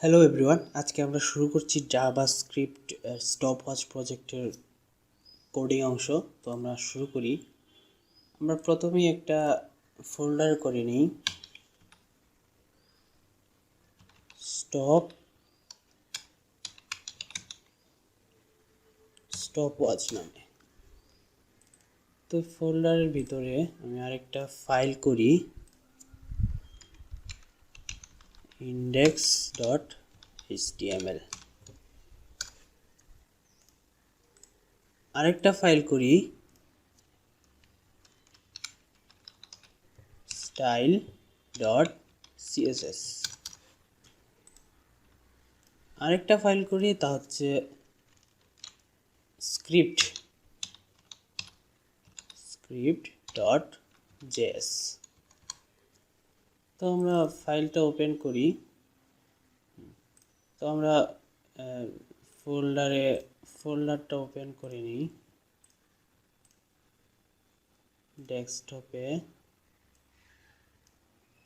Hello everyone, আজকে আমরা শুরু করছি জাভাস্ক্রিপ্ট স্টপওয়াচ প্রজেক্টের কোডিং অংশ। তো আমরা শুরু করি। আমরা প্রথমেই একটা ফোল্ডার করে নিই স্টপওয়াচ নামে। তো ফোল্ডারের ভিতরে আমি আরেকটা ফাইল করি index.html, আরেকটা ফাইল করি style.css, আরেকটা ফাইল করি তা হচ্ছে script.js। তো আমরা ফাইলটা ওপেন করি। তো আমরা ফোল্ডারটা ওপেন করে নিই ডেস্কটপে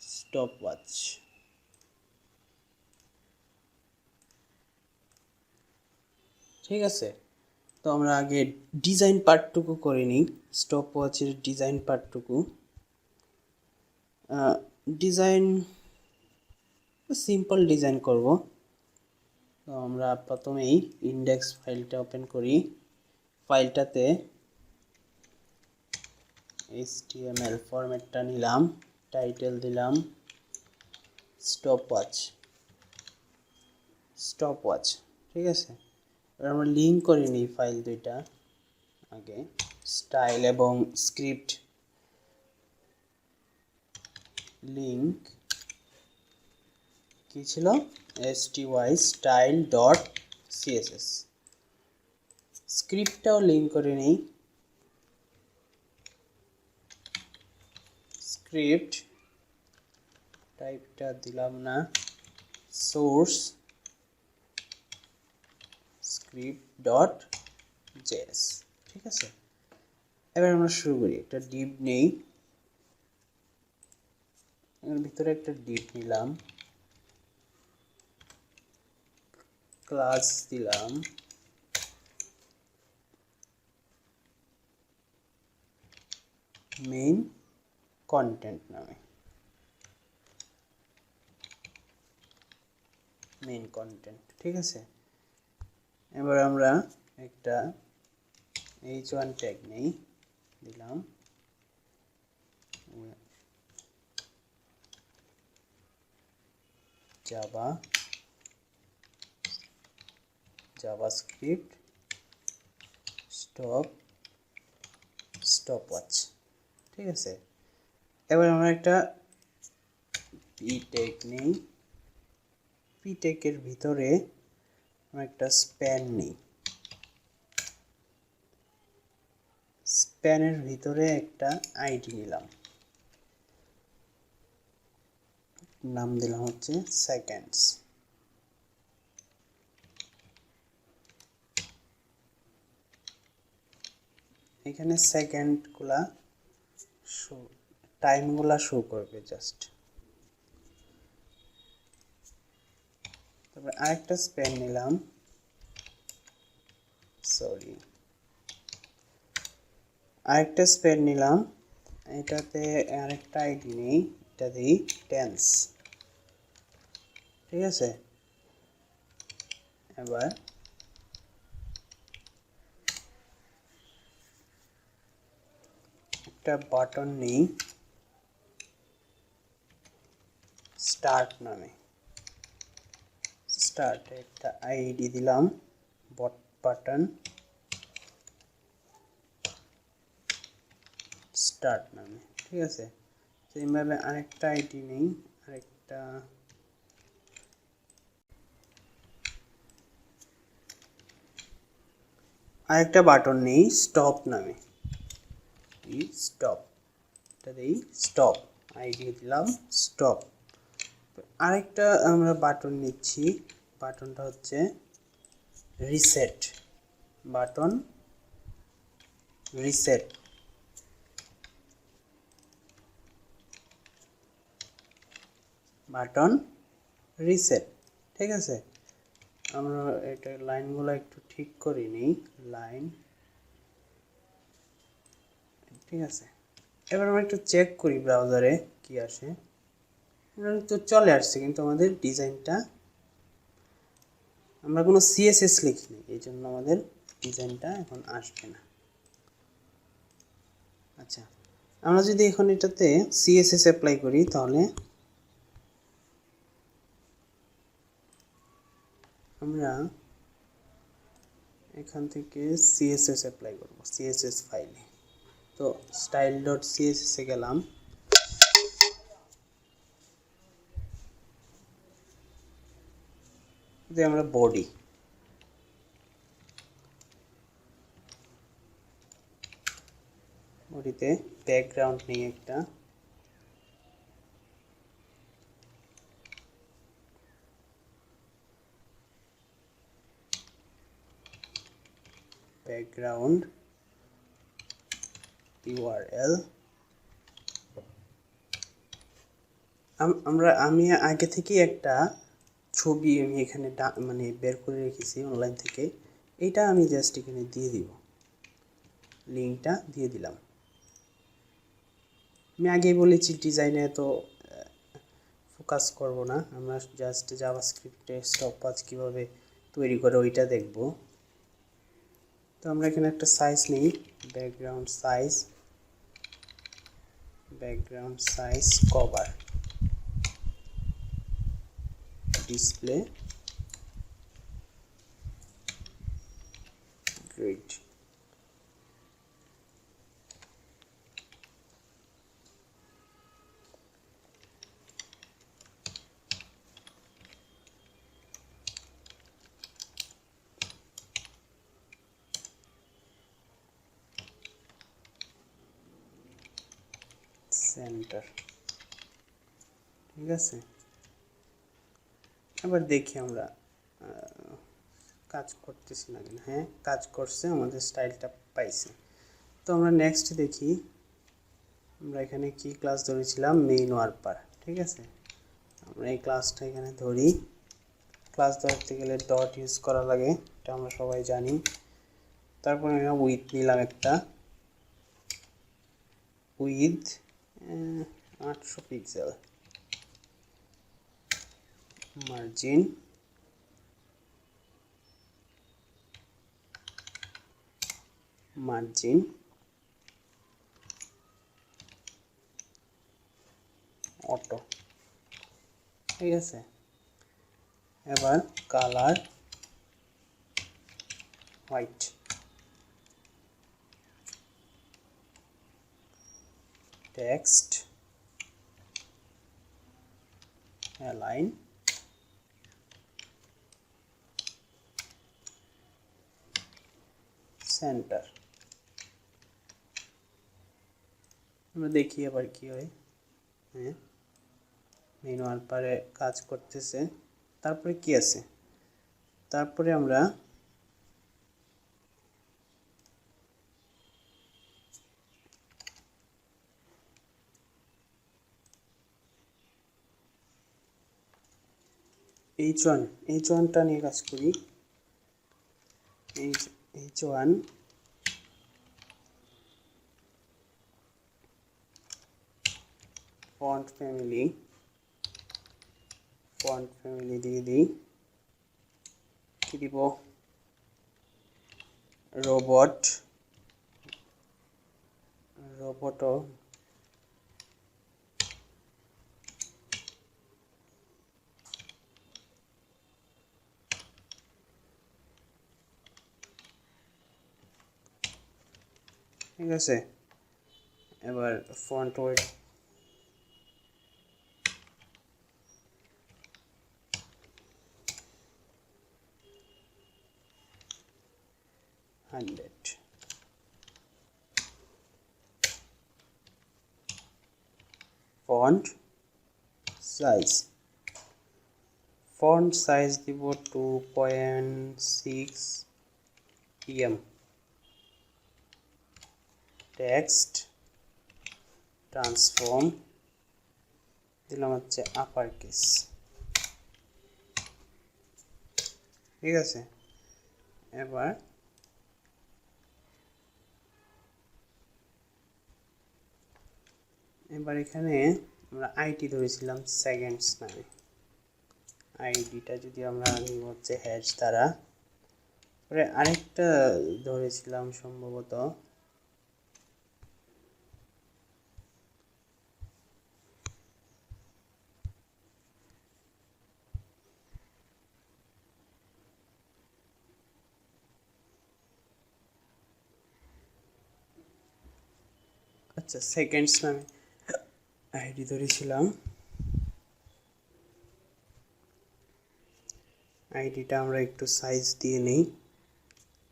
স্টপওয়াচ। ঠিক আছে, তো আমরা আগে ডিজাইন পার্টটুকু করে নিই, স্টপওয়াচের ডিজাইন পার্টটুকু। ডিজাইন সিম্পল ডিজাইন করব। তো আমরা প্রথমেই ইন্ডেক্স ফাইলটা ওপেন করি। ফাইলটাতে HTML ফরম্যাটটা নিলাম, টাইটেল দিলাম স্টপওয়াচ। ঠিক আছে, এবার আমরা লিঙ্ক করে নিই ফাইল দুইটা আগে, স্টাইল এবং স্ক্রিপ্ট। লিঙ্ক কি ছিল? style.css। স্ক্রিপ্টটাও লিঙ্ক করে নেই, স্ক্রিপ্ট টাইপটা দিলাম না, সোর্স script.js। ঠিক আছে, এবার আমরা শুরু করি। একটা ডিভ নেই, এর ভিতরে একটা ডিভ নিলাম, ক্লাস দিলাম মেইন কন্টেন্ট নামে, মেইন কন্টেন্ট। ঠিক আছে, এবার আমরা একটা h1 ট্যাগ নেই, দিলাম JavaScript Stopwatch। ঠিক আছে, এবার আমরা একটা পি ট্যাগ নেই, পি ট্যাগের ভিতরে আমরা একটা স্প্যান নেই, স্প্যানের ভিতরে একটা আইডি নিলাম, নাম দিলাম হচ্ছে সেকেন্ডস। এখানে সেকেন্ডগুলা টাইমগুলা শো করবে জাস্ট। তারপরে আরেকটা স্প্যান নিলাম, আরেকটা স্প্যান নিলাম, এটাতে আরেকটা আইডি নেই, এটা দিই টেন্স। ঠিক আছে, এবার একটা বাটন নেই স্টার্ট নামে, স্টার্ট একটা আইডি দিলাম বাটন স্টার্ট নামে। ঠিক আছে, সেইভাবে আরেকটা আইডি নেই, আরেকটা বাটন নেই স্টপ নামে, স্টপ, এটা দিই স্টপ, আইডি দিলাম স্টপ। আরেকটা আমরা বাটন নিচ্ছি, বাটনটা হচ্ছে reset, button reset. Button reset. ঠিক আছে, আমরা এটা লাইনগুলো একটু ঠিক করে নিই, লাইন, ঠিক আছে। এবার আমরা একটু চেক করি ব্রাউজারে কি আসে। তো চলে আসছে, কিন্তু আমাদের ডিজাইনটা, আমরা কোনো সিএসএস লিখিনি, এই জন্য আমাদের ডিজাইনটা এখন আসবে না। আচ্ছা, আমরা যদি এখন এটাতে সিএসএস অ্যাপ্লাই করি, তাহলে আমরা এখান থেকে সিএসএস অ্যাপ্লাই করব সিএসএস ফাইলে। তো স্টাইল ডট সিএসএস এ গেলাম, যে আমরা বডিতে ব্যাকগ্রাউন্ড নিয়ে একটা ব্যাকগ্রাউন্ড ইউআরএল, আমি আগে থেকে একটা ছবি আমি এখানে মানে বের করে রেখেছি অনলাইন থেকে, এইটা আমি জাস্ট এখানে দিয়ে দিব, লিঙ্কটা দিয়ে দিলাম। আমি আগেই বলেছি ডিজাইনে তো ফোকাস করব না, আমরা জাস্ট জাভাস্ক্রিপ্টে স্টপওয়াচ কীভাবে তৈরি করে ওইটা দেখব। তো আমরা এখানে একটা সাইজ নিই, background size cover display grid, centre, ঠিক আছে। এবার দেখি আমরা কাজ করতেছি না কেন, হ্যাঁ কাজ করছে, আমাদের স্টাইলটা পাইছে। তো আমরা নেক্সট দেখি, আমরা এখানে কি ক্লাস ধরেছিলাম, মেইন ওয়ার্পার, ঠিক আছে। আমরা এই ক্লাসটা এখানে ধরি, ক্লাস ধরতে গেলে ডট ইউজ করা লাগে, এটা আমরা সবাই জানি। তারপরে আমরা উইথ নিলাম একটা, উইথ 800 পিক্সেল, মার্জিন অটো, ঠিক আছে। এবার colour white, text align, centre. আমরা দেখি আবার কি হয়, হ্যাঁ মেনু ওয়ার্পারে কাজ করতেছে। তারপরে কি আছে, তারপরে আমরা H1টা নিয়ে কাজ করি। H1 ফন্ট ফ্যামিলি দিয়ে দিই, কি দিব, রোবটও, ঠিক আছে। এবার ফন্ট ওয়েট 100, ফন্ট সাইজ দিব 2.6 pm, টেক্সট ট্রান্সফর্ম দিলাম হচ্ছে আপার কেস, ঠিক আছে। এবার এখানে আমরা আইডি ধরেছিলাম সেকেন্ডস নামে, আইডিটা যদি আমরা নিব হচ্ছে হ্যাশ দ্বারা, পরে আরেকটা ধরেছিলাম সম্ভবত আচ্ছা সেকেন্ডস নামে আইডি ধরেছিলাম। আইডিটা আমরা একটু সাইজ দিয়ে নিই,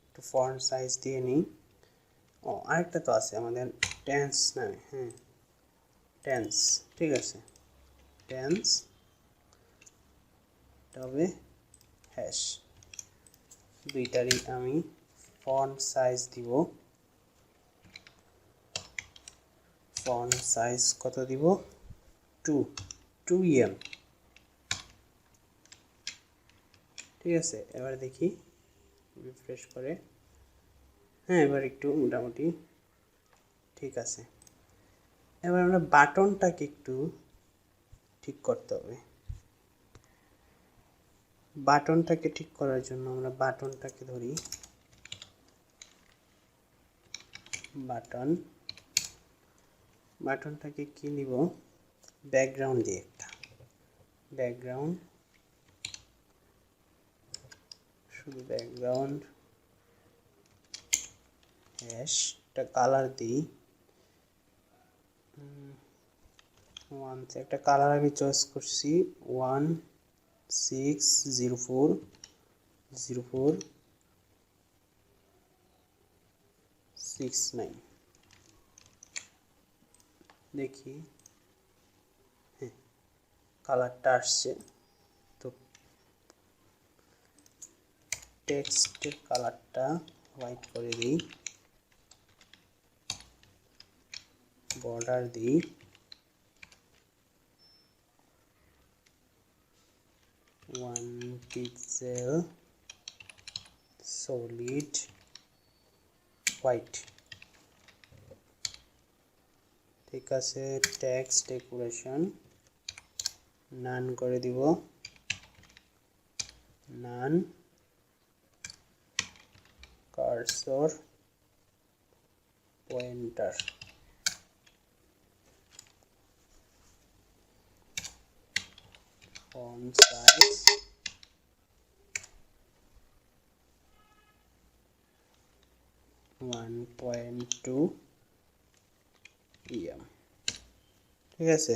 একটু ফন্ট সাইজ দিয়ে নিই। ও আরেকটা তো আছে আমাদের টেন্স নামে, হ্যাঁ টেন্স, ঠিক আছে টেন্স তবে হ্যাশ, দুইটারই আমি ফন্ট সাইজ দিব। ফন্ট সাইজ কত দিব? 2 EM, ঠিক আছে। এবার দেখি রিফ্রেশ করে, হ্যাঁ এবার একটু মোটামুটি ঠিক আছে। এবার আমরা বাটনটাকে একটু ঠিক করতে হবে। বাটনটাকে ঠিক করার জন্য আমরা বাটনটাকে ধরি, বাটনটাকে কি নিব? ব্যাকগ্রাউন্ড দিয়ে, একটা ব্যাকগ্রাউন্ড, শুধু ব্যাকগ্রাউন্ড হ্যাশটা কালার দিই। একটা কালার আমি চয়েস করছি 16040469। দেখি হ্যাঁ কালারটা আসছে। তো টেক্সটের কালারটা হোয়াইট করে দিই, বর্ডার দিই, ওয়ান পিক্সেল সলিড হোয়াইট, ঠিক আছে। টেক্সট ডেকোরেশন নান করে দিব, none, cursor pointer, font size 1.2 EM, ঠিক আছে।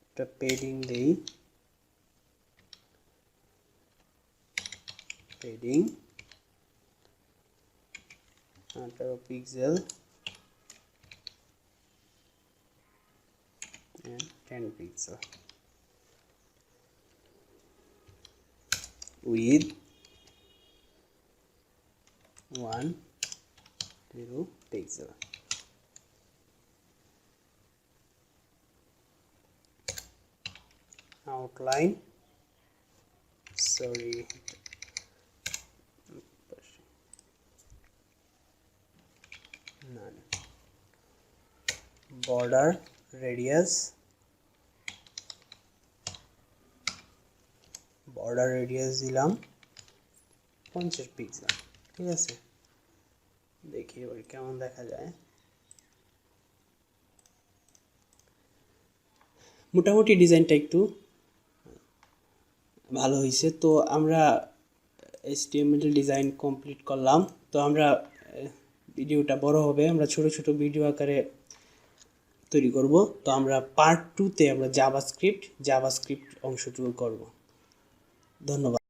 একটা পেডিং দেই, padding 18 pixel and 10 pixel with 10 pixel. Outline, sorry, none. Border radius, দিলাম 50 পিক্সেল, ঠিক আছে। দেখি এবার কেমন দেখা যায়। মোটামুটি ডিজাইনটা একটু ভালো হয়েছে। তো আমরা HTML ডিজাইন কমপ্লিট করলাম। তো আমরা ভিডিওটা বড় হবে, আমরা ছোট ছোট ভিডিও আকারে তৈরি করব। তো আমরা পার্ট 2 তে আমরা জাভাস্ক্রিপ্ট অংশটুকু করব। ধন্যবাদ।